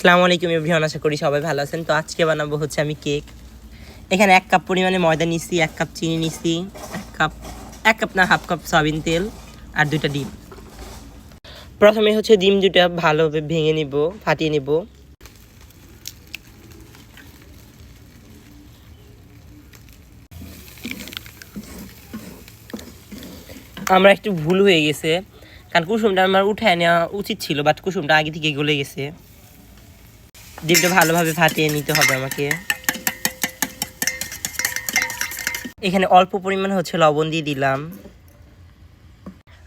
আসসালামু আলাইকুম এভরিওয়ান, আশা করি সবাই ভালো আছেন। তো আজকে বানাবো হচ্ছে আমি কেক। এখানে 1 কাপ পরিমাণে ময়দা নিছি, 1 কাপ চিনি নিছি, 1 কাপ না হাফ কাপ সয়াবিন তেল আর 2টা ডিম। প্রথমে হচ্ছে ডিম দুটা ভালোভাবে ভেঙে নিব, ফাটিয়ে নিব। আমার একটু ভুল হয়ে গেছে, কারণ কুসুমটা আমার উঠায় নেওয়া উচিত ছিল, বাট কুসুমটা আগে থেকে গলে গেছে। ডিমটা ভালোভাবে ফাটিয়ে নিতে হবে আমাকে। এখানে অল্প পরিমাণ হচ্ছে লবণ দিয়ে দিলাম।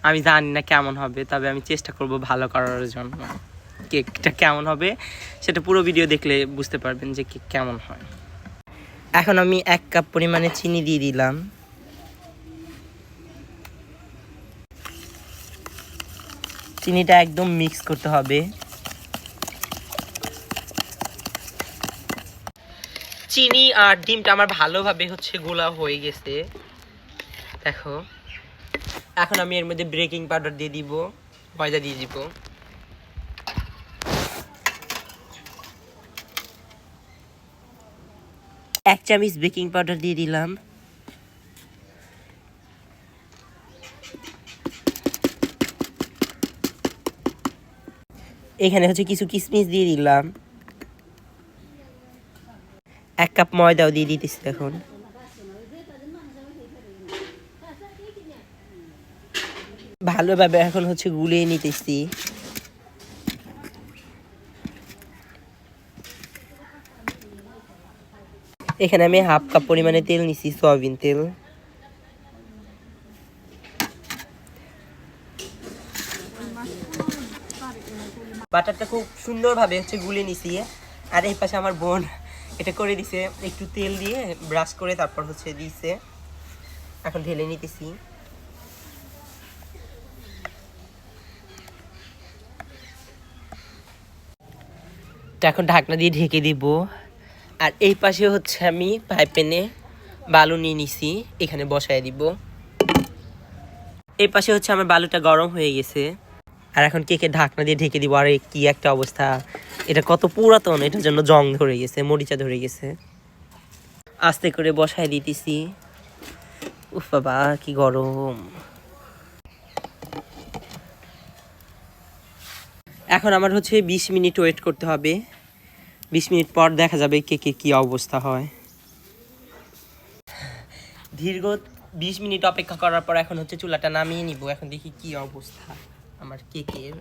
আমি জানি না কেমন হবে, তবে আমি চেষ্টা করব ভালো করার জন্য। কেকটা কেমন হবে সেটা পুরো ভিডিও দেখলে বুঝতে পারবেন যে কেক কেমন হয়। এখন আমি 1 কাপ পরিমাণে চিনি দিয়ে দিলাম। চিনিটা একদম মিক্স করতে হবে। চিনি আর ডিমটা আমার ভালোভাবে হচ্ছে গোলা হয়ে গেছে, দেখো। এখন আমি এর মধ্যে বেকিং পাউডার দিয়ে দিব, ময়দা দিয়ে দিব। এক চামচ বেকিং পাউডার দিয়ে দিলাম। এখানে হচ্ছে কিছু কিশমিশ দিয়ে দিলাম। 1 কাপ ময়দাও দিয়ে দিতেছি এখন। ভালোভাবে এখন হচ্ছে গুলিয়ে নিতেছি। এখানে আমি হাফ কাপ পরিমাণে তেল নিছি, সয়াবিন তেল। বাটারটা খুব সুন্দরভাবে হচ্ছে গুলিয়ে নিছি। আর এই পাশে আমার বোন এটা করে দিছে, একটু তেল দিয়ে ব্রাশ করে তারপর হচ্ছে দিছে। এখন ঢেলে নিতেছি। তো এখন ঢাকনা দিয়ে ঢেকে দিব। আর এই পাশে হচ্ছে আমি ফ্রাইপ্যানে বালু নিয়ে নিছি, এখানে বসায় দিব। এই পাশে হচ্ছে আমার বালুটা গরম হয়ে গেছে। আর এখন কেকের ঢাকনা দিয়ে ঢেকে দিব। আর কি একটা অবস্থা, এটা কত পুরাতন, এটার জন্য জং ধরে গেছে, মরিচা ধরে গেছে। আস্তে করে বসায় দিতেছি। উফ বাবা কি গরম। এখন আমার হচ্ছে 20 মিনিট ওয়েট করতে হবে। 20 মিনিট পর দেখা যাবে কেকের কি অবস্থা হয়। দীর্ঘ 20 মিনিট অপেক্ষা করার পর এখন হচ্ছে চুলাটা নামিয়ে নিব। এখন দেখি কি অবস্থা আমার কেকের।